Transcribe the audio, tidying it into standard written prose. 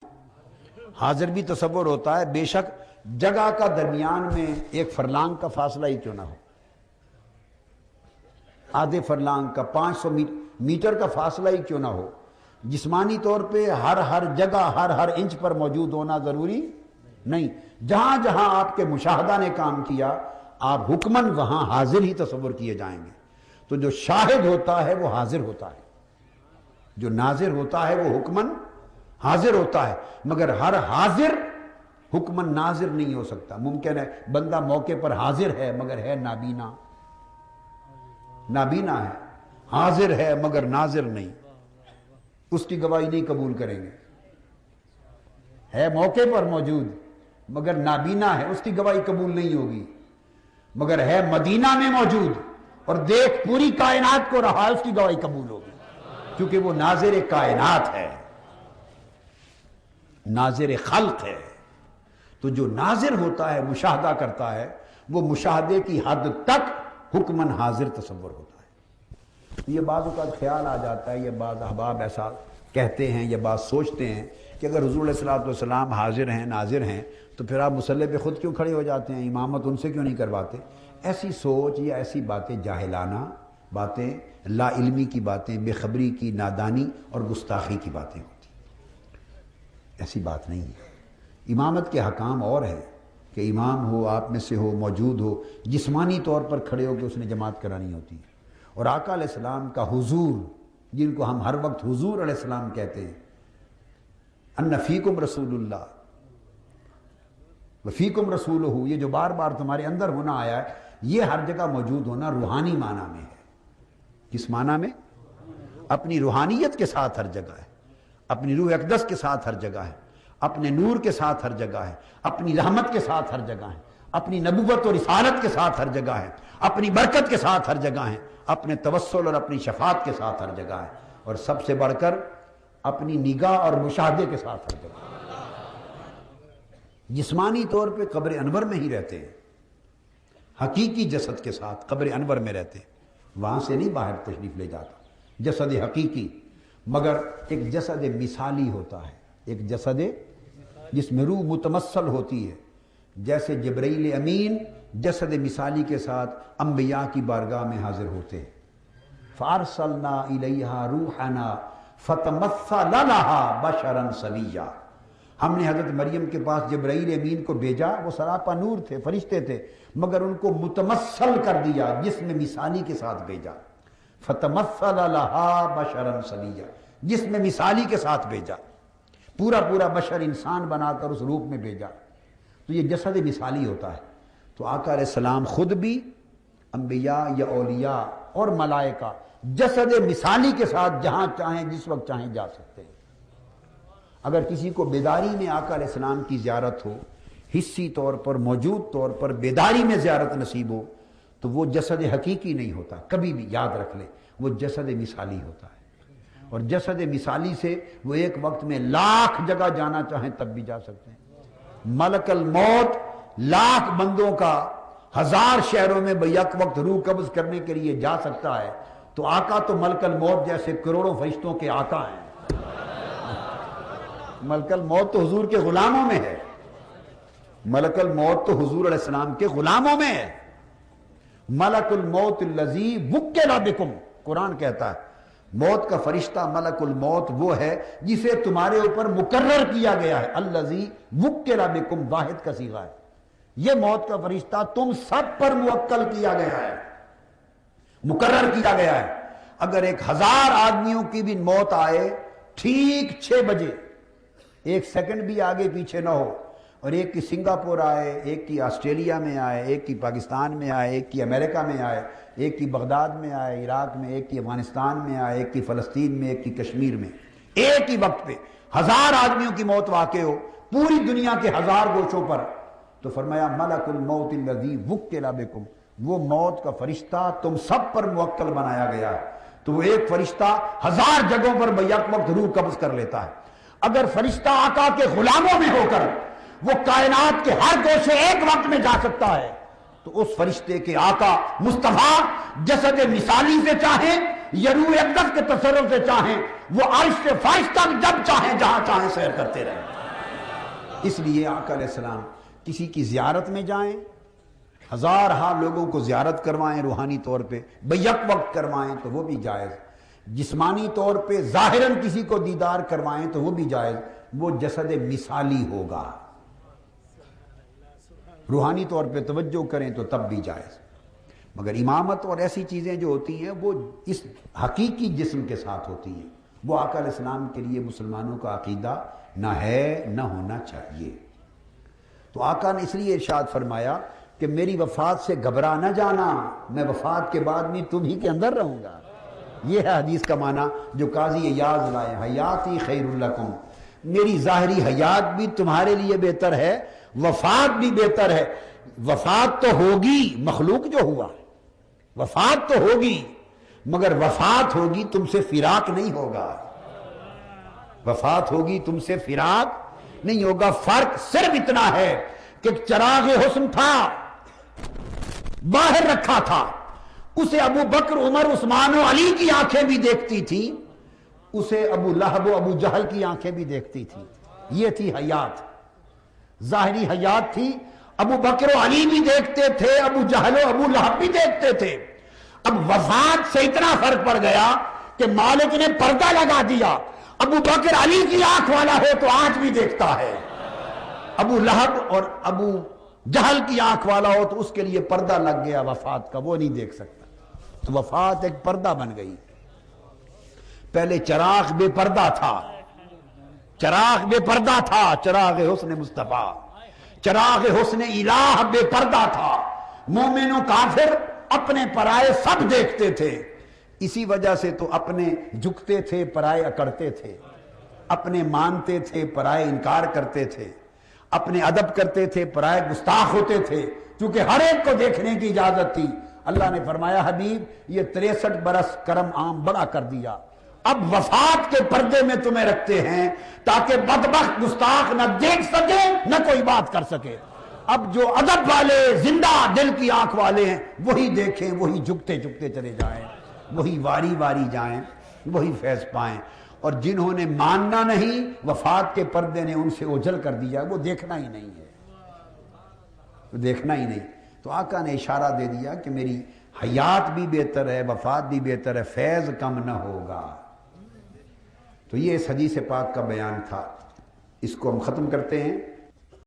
حاضر بھی تصور ہوتا ہے، بے شک جگہ کا درمیان میں ایک فرلانگ کا فاصلہ ہی کیوں نہ ہو، آدھے فرلانگ کا، 500 میٹر کا فاصلہ ہی کیوں نہ ہو، جسمانی طور پہ ہر جگہ ہر انچ پر موجود ہونا ضروری نہیں۔ جہاں جہاں آپ کے مشاہدہ نے کام کیا، آپ حکمن وہاں حاضر ہی تصور کیے جائیں گے۔ تو جو شاہد ہوتا ہے وہ حاضر ہوتا ہے، جو ناظر ہوتا ہے وہ حکمن حاضر ہوتا ہے، مگر ہر حاضر حکمن ناظر نہیں ہو سکتا۔ ممکن ہے بندہ موقع پر حاضر ہے مگر ہے نابینا، نابینا ہے، حاضر ہے مگر ناظر نہیں، اس کی گواہی نہیں قبول کریں گے۔ ہے موقع پر موجود مگر نابینا ہے، اس کی گواہی قبول نہیں ہوگی، مگر ہے مدینہ میں موجود اور دیکھ پوری کائنات کو رہا ہے، اس کی گواہی قبول ہوگی، کیونکہ وہ ناظر کائنات ہے، ناظر خلق ہے۔ تو جو ناظر ہوتا ہے، مشاہدہ کرتا ہے، وہ مشاہدے کی حد تک حکمن حاضر تصور ہوتا ہے۔ یہ بعض اوقات خیال آ جاتا ہے، یہ بعض احباب ایسا کہتے ہیں یا بعض سوچتے ہیں کہ اگر حضور علیہ الصلوۃ والسلام حاضر ہیں، ناظر ہیں، تو پھر آپ مصلی پہ خود کیوں کھڑے ہو جاتے ہیں، امامت ان سے کیوں نہیں کرواتے؟ ایسی سوچ یا ایسی باتیں جاہلانہ باتیں، لا علمی کی باتیں، بے خبری کی، نادانی اور گستاخی کی باتیں ہوتی ہیں، ایسی بات نہیں ہے۔ امامت کے حکام اور ہیں کہ امام ہو، آپ میں سے ہو، موجود ہو، جسمانی طور پر کھڑے ہو کے اس نے جماعت کرانی ہوتی ہے۔ اور آقا علیہ السلام کا حضور، جن کو ہم ہر وقت حضور علیہ السلام کہتے ہیں، ان فیکم رسول اللہ وفیکم رسولہ، یہ جو بار بار تمہارے اندر ہونا آیا ہے، یہ ہر جگہ موجود ہونا روحانی معنی میں ہے۔ کس معنی میں؟ اپنی روحانیت کے ساتھ ہر جگہ ہے، اپنی روح اقدس کے ساتھ ہر جگہ ہے، اپنے نور کے ساتھ ہر جگہ ہے، اپنی رحمت کے ساتھ ہر جگہ ہے، اپنی نبوت اور رسالت کے ساتھ ہر جگہ ہے، اپنی برکت کے ساتھ ہر جگہ ہے، اپنے توسل اور اپنی شفاعت کے ساتھ ہر جگہ ہے، اور سب سے بڑھ کر اپنی نگاہ اور مشاہدے کے ساتھ ہر جگہ ہے۔ جسمانی طور پہ قبر انور میں ہی رہتے ہیں، حقیقی جسد کے ساتھ قبر انور میں رہتے ہیں، وہاں سے نہیں باہر تشریف لے جاتا جسد حقیقی، مگر ایک جسد مثالی ہوتا ہے، ایک جسد جس میں روح متمثل ہوتی ہے، جیسے جبرائیل امین جسد مثالی کے ساتھ انبیاء کی بارگاہ میں حاضر ہوتے ہیں۔ فَأَرْسَلْنَا إِلَيْهَا رُوحَنَا فَتَمَثَّلَ لَهَا بَشَرًا سَوِيًّا، ہم نے حضرت مریم کے پاس جبرائیل امین کو بھیجا، وہ سراپا نور تھے، فرشتے تھے، مگر ان کو متمثل کر دیا، جسم مثالی کے ساتھ بھیجا۔ فَتَمَثَّلَ لَهَا بَشَرًا سَوِيًّا، جسم مثالی کے ساتھ بھیجا، پورا بشر انسان بنا کر اس روپ میں بھیجا۔ تو یہ جسد مثالی ہوتا ہے۔ تو آقا علیہ السلام خود بھی، انبیاء یا اولیاء اور ملائکہ جسد مثالی کے ساتھ جہاں چاہیں جس وقت چاہیں جا سکتے ہیں۔ اگر کسی کو بیداری میں آقا علیہ السلام کی زیارت ہو، حصی طور پر موجود طور پر بیداری میں زیارت نصیب ہو، تو وہ جسد حقیقی نہیں ہوتا، کبھی بھی یاد رکھ لیں، وہ جسد مثالی ہوتا ہے۔ اور جسد مثالی سے وہ ایک وقت میں 1,00,000 جگہ جانا چاہیں تب بھی جا سکتے ہیں۔ ملک الموت 1,00,000 بندوں کا 1000 شہروں میں بیک وقت روح قبض کرنے کے لیے جا سکتا ہے، تو آقا تو ملک الموت جیسے کروڑوں فرشتوں کے آقا ہیں۔ ملک الموت تو حضور کے غلاموں میں ہے، ملک الموت تو حضور علیہ السلام کے غلاموں میں ہے۔ ملک الموت الذی وکل بکم، قرآن کہتا ہے موت کا فرشتہ ملک الموت وہ ہے جسے تمہارے اوپر مقرر کیا گیا ہے۔ الذی وکل بکم واحد کا صیغہ ہے، یہ موت کا فرشتہ تم سب پر موکل کیا گیا ہے، مقرر کیا گیا ہے۔ اگر 1000 آدمیوں کی بھی موت آئے ٹھیک 6 بجے، 1 سیکنڈ بھی آگے پیچھے نہ ہو، اور ایک کی سنگاپور آئے، ایک کی آسٹریلیا میں آئے، ایک کی پاکستان میں آئے، ایک کی امریکہ میں آئے، ایک کی بغداد میں آئے عراق میں، ایک کی افغانستان میں آئے، ایک کی فلسطین میں، ایک کی کشمیر میں، ایک ہی وقت پہ 1000 آدمیوں کی موت واقع ہو پوری دنیا کے 1000 گوشوں پر، تو فرمایا ملک الموت الذی وکل بکم، وہ موت کا فرشتہ تم سب پر موکل بنایا گیا ہے۔ تو وہ ایک فرشتہ 1000 جگہوں پر بیک وقت روح قبض کر لیتا ہے۔ اگر فرشتہ آقا کے غلاموں میں ہو کر وہ کائنات کے ہر گوشے ایک وقت میں جا سکتا ہے، تو اس فرشتے کے آقا مصطفیٰ جسد مثالی سے چاہیں یا روح اقدس کے تصرف سے چاہیں، وہ عرش سے فرشتہ جب چاہیں جہاں چاہیں سیر کرتے رہیں۔ اس لیے آقا علیہ السلام کسی کی زیارت میں جائیں، ہزارہا لوگوں کو زیارت کروائیں روحانی طور پہ، بیک وقت کروائیں تو وہ بھی جائز، جسمانی طور پہ ظاہراً کسی کو دیدار کروائیں تو وہ بھی جائز، وہ جسد مثالی ہوگا، روحانی طور پہ توجہ کریں تو تب بھی جائز۔ مگر امامت اور ایسی چیزیں جو ہوتی ہیں وہ اس حقیقی جسم کے ساتھ ہوتی ہیں، وہ آقا علیہ السلام کے لیے مسلمانوں کا عقیدہ نہ ہے نہ ہونا چاہیے۔ تو آقا نے اس لیے ارشاد فرمایا کہ میری وفات سے گھبرا نہ جانا، میں وفات کے بعد بھی تم ہی کے اندر رہوں گا۔ یہ ہے حدیث کا معنی جو قاضی ایاز لائے، حیاتی خیر لکم، میری ظاہری حیات بھی تمہارے لیے بہتر ہے، وفات بھی بہتر ہے۔ وفات تو ہوگی، مخلوق جو ہوا وفات تو ہوگی، مگر وفات ہوگی تم سے فراق نہیں ہوگا، وفات ہوگی تم سے فراق نہیں ہوگا۔ فرق صرف اتنا ہے کہ چراغ حسن تھا، باہر رکھا تھا، اسے ابو بکر عمر عثمان و علی کی آنکھیں بھی دیکھتی تھی، اسے ابو لہب و ابو جہل کی آنکھیں بھی دیکھتی تھی۔ یہ تھی حیات، ظاہری حیات تھی، ابو بکر و علی بھی دیکھتے تھے، ابو جہل و ابو لہب بھی دیکھتے تھے۔ اب وفات سے اتنا فرق پڑ گیا کہ مالک نے پردہ لگا دیا، ابو بکر علی کی آنکھ والا ہو تو آج بھی دیکھتا ہے، ابو لہب اور ابو جہل کی آنکھ والا ہو تو اس کے لیے پردہ لگ گیا وفات کا، وہ نہیں دیکھ سکتا۔ تو وفات ایک پردہ بن گئی۔ پہلے چراغ بے پردہ تھا، چراغ بے پردہ تھا، چراغ حسن مصطفیٰ، چراغ حسن الہ بے پردہ تھا، مومن و کافر اپنے پرائے سب دیکھتے تھے۔ اسی وجہ سے تو اپنے جھکتے تھے، پرائے اکڑتے تھے، اپنے مانتے تھے، پرائے انکار کرتے تھے، اپنے ادب کرتے تھے، پرائے گستاخ ہوتے تھے، کیونکہ ہر ایک کو دیکھنے کی اجازت تھی۔ اللہ نے فرمایا حبیب یہ 63 برس کرم عام بڑا کر دیا، اب وفات کے پردے میں تمہیں رکھتے ہیں تاکہ بدبخت گستاخ نہ دیکھ سکے نہ کوئی بات کر سکے۔ اب جو ادب والے زندہ دل کی آنکھ والے ہیں وہی دیکھیں، وہی جھکتے جھکتے چلے جائیں، وہی واری واری جائیں، وہی فیض پائیں۔ اور جنہوں نے ماننا نہیں، وفات کے پردے نے ان سے اوجھل کر دیا، وہ دیکھنا ہی نہیں ہے، وہ دیکھنا ہی نہیں۔ تو آقا نے اشارہ دے دیا کہ میری حیات بھی بہتر ہے، وفات بھی بہتر ہے، فیض کم نہ ہوگا۔ تو یہ اس حدیث پاک کا بیان تھا، اس کو ہم ختم کرتے ہیں۔